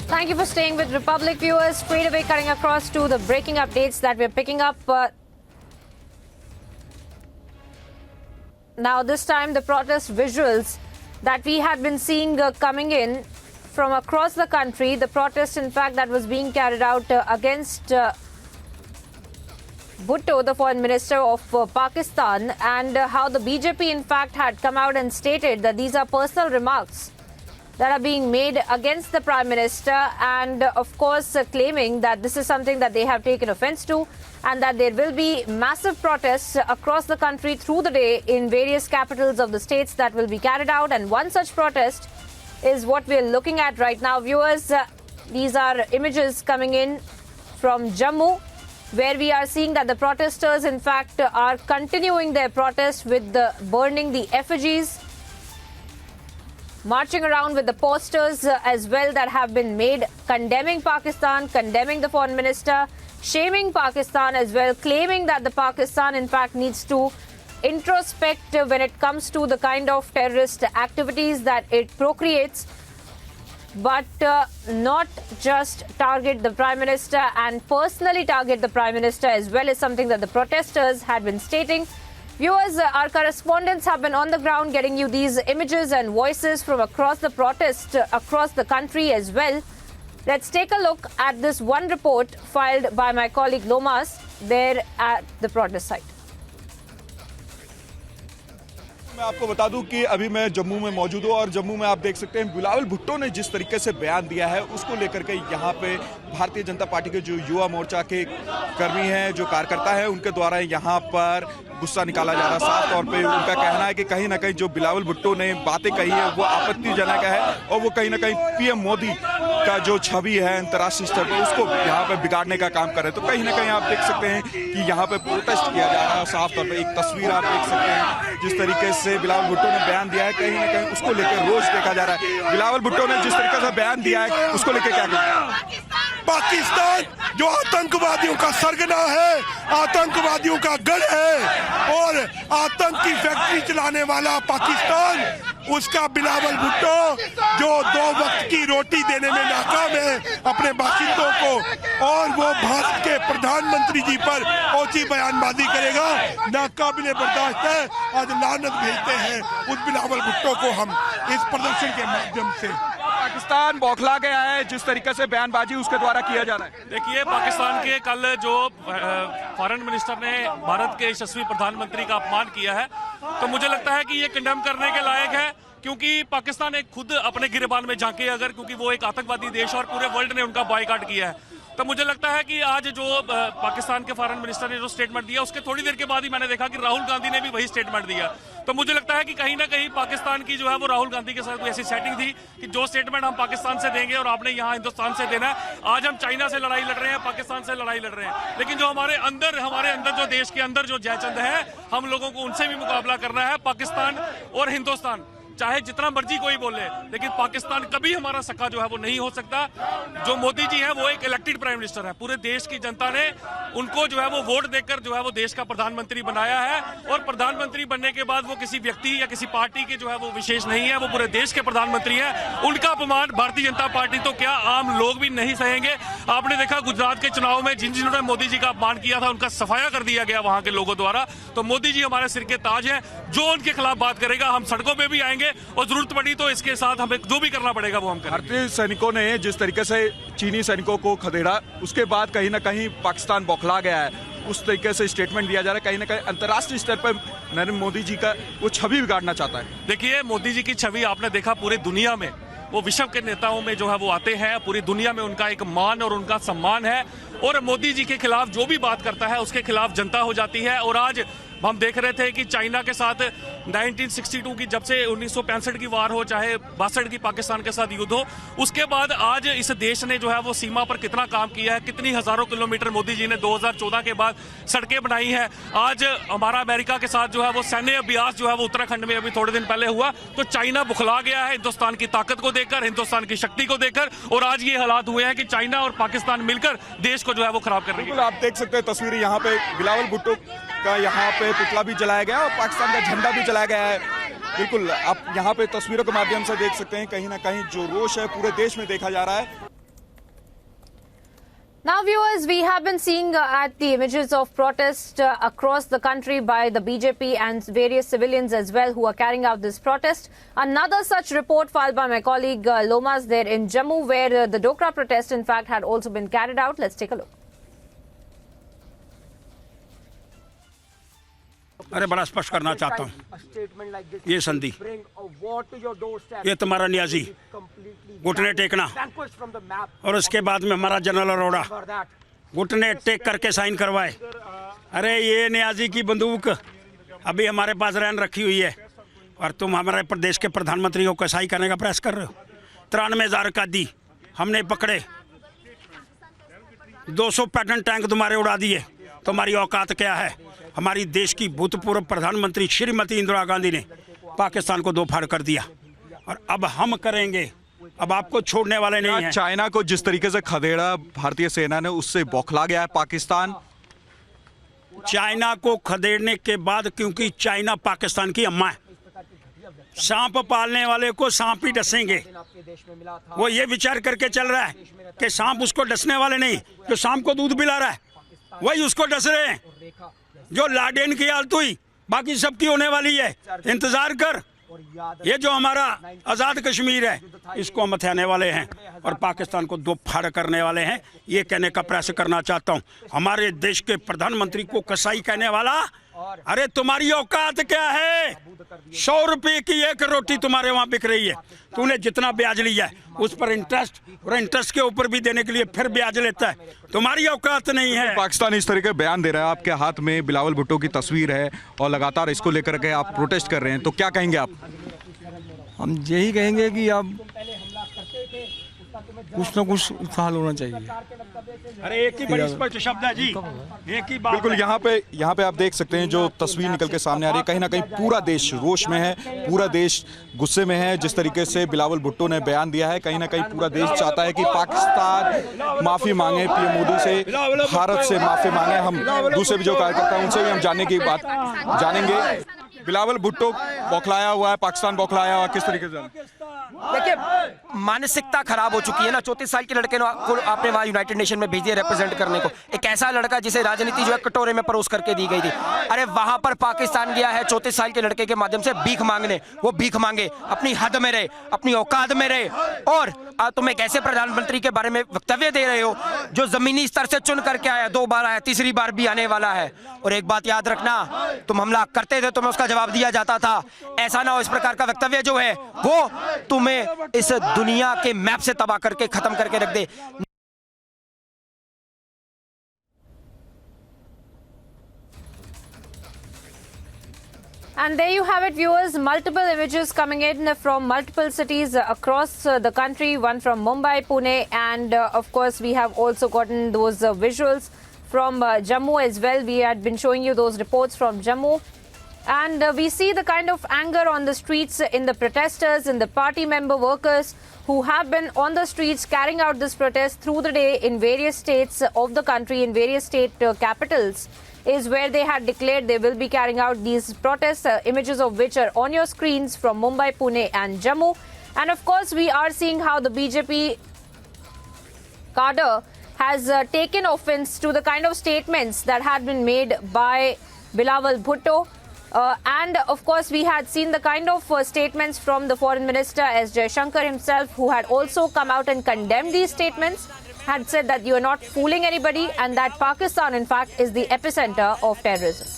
Thank you for staying with Republic viewers. Straight away cutting across to the breaking updates that we're picking up. Now this time the protest visuals that we had been seeing coming in from across the country. The protest in fact that was being carried out against Bhutto, the foreign minister of Pakistan, and how the BJP in fact had come out and stated that these are personal remarks that are being made against the Prime Minister, and of course claiming that this is something that they have taken offence to, and that there will be massive protests across the country through the day in various capitals of the states that will be carried out. And one such protest is what we're looking at right now. Viewers, these are images coming in from Jammu, where we are seeing that the protesters in fact are continuing their protest with burning the effigies, marching around with the posters as well that have been made, condemning Pakistan, condemning the foreign minister, shaming Pakistan as well, claiming that the Pakistan in fact needs to introspect when it comes to the kind of terrorist activities that it procreates, but not just target the Prime Minister and personally target the Prime Minister as well, is something that the protesters had been stating. Viewers, our correspondents have been on the ground getting you these images and voices from across the protest, across the country as well. Let's take a look at this one report filed by my colleague Lomas there at the protest site. मैं आपको बता दूं कि अभी मैं जम्मू में मौजूद हूं और जम्मू में आप देख सकते हैं बिलावल भुट्टो ने जिस तरीके से बयान दिया है उसको लेकर के यहाँ पे भारतीय जनता पार्टी के जो युवा मोर्चा के कर्मी हैं, जो कार्यकर्ता है, उनके द्वारा यहाँ पर गुस्सा निकाला जा रहा है। साफ तौर पे उनका कहना है कि कहीं ना कहीं जो बिलावल भुट्टो ने बातें कही है वो आपत्तिजनक है और वो कहीं ना कहीं पीएम मोदी का जो छवि है अंतर्राष्ट्रीय स्तर पर उसको यहाँ पे बिगाड़ने का काम कर रहे हैं। तो कहीं ना कहीं आप देख सकते हैं कि यहाँ पे प्रोटेस्ट किया जा रहा है। साफ तौर पे एक तस्वीर आप देख सकते हैं जिस तरीके से बिलावल भुट्टो ने बयान दिया है, कहीं ना कहीं उसको लेकर रोष देखा जा रहा है। बिलावल भुट्टो ने जिस तरीके से बयान दिया है उसको लेकर क्या कहना? पाकिस्तान जो आतंकवादियों का सरगना है, आतंकवादियों का गढ़ है और आतंक की फैक्ट्री चलाने वाला पाकिस्तान, उसका बिलावल भुट्टो जो 2 वक्त की रोटी देने में नाकाम है अपने बाशिंदों को, और वो भारत के प्रधानमंत्री जी पर ऊंची बयानबाजी करेगा, नाकाबिले बर्दाश्त है। आज लानत भेजते हैं उस बिलावल भुट्टो को हम इस प्रदर्शन के माध्यम से। पाकिस्तान बौखला गया है जिस तरीके से बयानबाजी उसके द्वारा किया जा रहा है। देखिए, पाकिस्तान के कल जो फॉरेन मिनिस्टर ने भारत के यशस्वी प्रधानमंत्री का अपमान किया है, तो मुझे लगता है कि ये कंडेम करने के लायक है, क्योंकि पाकिस्तान एक खुद अपने गिरेबान में झांके अगर, क्योंकि वो एक आतंकवादी देश और पूरे वर्ल्ड ने उनका बॉयकॉट किया है। तो मुझे लगता है कि आज जो पाकिस्तान के फॉरेन मिनिस्टर ने जो स्टेटमेंट दिया उसके थोड़ी देर के बाद ही मैंने देखा कि राहुल गांधी ने भी वही स्टेटमेंट दिया। तो मुझे लगता है कि कहीं ना कहीं पाकिस्तान की जो है वो राहुल गांधी के साथ कोई ऐसी सेटिंग थी कि जो स्टेटमेंट हम पाकिस्तान से देंगे और आपने यहाँ हिंदुस्तान से देना है। आज हम चाइना से लड़ाई लड़ रहे हैं, पाकिस्तान से लड़ाई लड़ रहे हैं, लेकिन जो हमारे अंदर जो देश के अंदर जो जयचंद है, हम लोगों को उनसे भी मुकाबला करना है। पाकिस्तान और हिंदुस्तान चाहे जितना मर्जी कोई बोले, लेकिन पाकिस्तान कभी हमारा सखा जो है वो नहीं हो सकता। जो मोदी जी हैं वो एक इलेक्टेड प्राइम मिनिस्टर है, पूरे देश की जनता ने उनको जो है वो वोट देकर जो है वो देश का प्रधानमंत्री बनाया है, और प्रधानमंत्री बनने के बाद वो किसी व्यक्ति या किसी पार्टी के जो है वो विशेष नहीं है, वो पूरे देश के प्रधानमंत्री है। उनका अपमान भारतीय जनता पार्टी तो क्या आम लोग भी नहीं सहेंगे। आपने देखा गुजरात के चुनाव में जिन्होंने मोदी जी का अपमान किया था उनका सफाया कर दिया गया वहां के लोगों द्वारा। तो मोदी जी हमारे सिर के ताज हैं, जो उनके खिलाफ बात करेगा हम सड़कों पर भी आएंगे और जरूरत पड़ी तो इसके साथ हमें जो भी करना पड़ेगा वो हम करेंगे। भारतीय सैनिकों ने जिस तरीके से चीनी सैनिकों को खदेड़ा, उसके बाद कहीं ना कहीं पाकिस्तान बौखला गया है। उस तरीके से स्टेटमेंट दिया जा रहा है, कहीं ना कहीं अंतर्राष्ट्रीय स्तर पर नरेंद्र मोदी जी का वो छवि बिगाड़ना चाहता है। देखिए, मोदी जी की छवि आपने देखा पूरी दुनिया में, वो विश्व के नेताओं में जो है वो आते हैं, पूरी दुनिया में उनका एक मान और उनका सम्मान है, और मोदी जी के खिलाफ जो भी बात करता है उसके खिलाफ जनता हो जाती है। और आज हम देख रहे थे कि चाइना के साथ 1962 की, जब से 1965 की वार हो, चाहे 62 की पाकिस्तान के साथ युद्ध हो, उसके बाद आज इस देश ने जो है वो सीमा पर कितना काम किया है, कितनी हजारों किलोमीटर मोदी जी ने 2014 के बाद सड़कें बनाई है। आज हमारा अमेरिका के साथ जो है वो सैन्य अभ्यास जो है वो उत्तराखंड में अभी थोड़े दिन पहले हुआ। तो चाइना बुखला गया है हिंदुस्तान की ताकत को देखकर, हिंदुस्तान की शक्ति को देखकर, और आज ये हालात हुए हैं कि चाइना और पाकिस्तान मिलकर देश को जो है वो खराब कर रही है। आप देख सकते हैं तस्वीरें, यहाँ पे बिलावल भुट्टो का यहाँ पे पुतला भी जलाया गया और पाकिस्तान का झंडा भी जलाया गया है। बिल्कुल आप यहाँ पे तस्वीरों के माध्यम से देख सकते हैं, कहीं ना कहीं जो रोष है पूरे देश में देखा जा रहा है। Now, viewers, we have been seeing at the images of protest across the country by the BJP and various civilians as well who are carrying out this protest. Another such report filed by my colleague Lomas there in Jammu, where the Dokra protest, in fact, had also been carried out. Let's take a look. अरे बड़ा स्पष्ट करना चाहता हूँ ये संधि ये तुम्हारा न्याजी घुटने टेकना और उसके बाद में हमारा जनरल अरोड़ा घुटने टेक करके साइन करवाए। अरे ये न्याजी की बंदूक अभी हमारे पास रहन रखी हुई है और तुम हमारे प्रदेश के प्रधानमंत्री को कसाई करने का प्रयास कर रहे हो। 93,000 का दी हमने पकड़े, 200 पैटर्न टैंक तुम्हारे उड़ा दिए। तुम्हारी औकात क्या है? हमारी देश की भूतपूर्व प्रधानमंत्री श्रीमती इंदिरा गांधी ने पाकिस्तान को दो फाड़ कर दिया और अब हम करेंगे। अब आपको छोड़ने वाले नहीं हैं। चाइना को जिस तरीके से खदेड़ा भारतीय सेना ने, उससे बौखला गया है पाकिस्तान। चाइना को खदेड़ने के बाद, क्योंकि चाइना पाकिस्तान की अम्मा है, सांप पालने वाले को सांप ही डसेंगे। वो ये विचार करके चल रहा है कि सांप उसको डसने वाले नहीं, जो सांप को दूध पिला रहा है वही उसको डस रहे हैं। जो लाडेन की हालत हुई बाकी सबकी होने वाली है, इंतजार कर। ये जो हमारा आज़ाद कश्मीर है इसको हम हथियाने वाले हैं और पाकिस्तान को दो फाड़ करने वाले हैं। ये कहने का प्रयास करना चाहता हूँ। हमारे देश के प्रधानमंत्री को कसाई कहने वाला, अरे तुम्हारी औकात क्या है? 100 रुपए की एक रोटी तुम्हारे वहाँ बिक रही है। तूने जितना ब्याज लिया है उस पर इंटरेस्ट, और इंटरेस्ट के ऊपर भी देने के लिए फिर ब्याज लेता है। तुम्हारी औकात नहीं है। पाकिस्तान इस तरीके बयान दे रहा है, आपके हाथ में बिलावल भुट्टो की तस्वीर है और लगातार इसको लेकर के आप प्रोटेस्ट कर रहे हैं, तो क्या कहेंगे आप? हम यही कहेंगे कि अब कुछ ना कुछ हाल होना चाहिए। अरे एक ही बड़ी स्पष्ट शब्द है जी, एक ही बात। बिल्कुल, यहाँ पे आप देख सकते हैं जो तस्वीर निकल के सामने आ रही है। कहीं ना कहीं पूरा देश रोष में है, पूरा देश गुस्से में है। जिस तरीके से बिलावल भुट्टो ने बयान दिया है, कहीं ना कहीं पूरा देश चाहता है कि पाकिस्तान माफी मांगे, पीएम मोदी से, भारत से माफी मांगे। हम दूसरे भी जो कार्यकर्ता हैं उनसे भी हम जानने की बात जानेंगे। बिलावल भुट्टो बौखलाया हुआ है, पाकिस्तान बौखलाया हुआ, किस तरीके से? देखिए, मानसिकता खराब हो चुकी है ना। 34 साल के लड़के को आपने वहाँ यूनाइटेड नेशन में भेज दिया रिप्रेजेंट करने को। एक ऐसा लड़का जिसे राजनीति जो है कटोरे में परोस करके दी गई थी। अरे वहां पर पाकिस्तान गया है 34 साल के लड़के के माध्यम से भीख मांगने। वो भीख मांगे, अपनी हद में रहे, अपनी औकात में रहे। और तुम एक ऐसे प्रधानमंत्री के बारे में वक्तव्य दे रहे हो जो जमीनी स्तर से चुन करके आया, 2 बार आया, तीसरी बार भी आने वाला है। और एक बात याद रखना, तुम हमला करते थे तुम्हें उसका जवाब दिया जाता था। ऐसा ना हो इस प्रकार का वक्तव्य जो है वो तुम्हें इस दुनिया के मैप से तबाह करके खत्म करके रख दे। And there you have it, viewers. Multiple images coming in from multiple cities across the country. One from Mumbai, Pune, and of course we have also gotten those visuals from Jammu as well. We had been showing you those reports from Jammu. And we see the kind of anger on the streets in the protesters, in the party member workers who have been on the streets carrying out this protest through the day in various states of the country, in various state capitals, is where they had declared they will be carrying out these protests, images of which are on your screens from Mumbai, Pune and Jammu. And of course, we are seeing how the BJP cadre has taken offense to the kind of statements that had been made by Bilawal Bhutto. And of course, we had seen the kind of statements from the Foreign Minister S. Jaishankar himself, who had also come out and condemned these statements, had said that you are not fooling anybody and that Pakistan, in fact, is the epicenter of terrorism.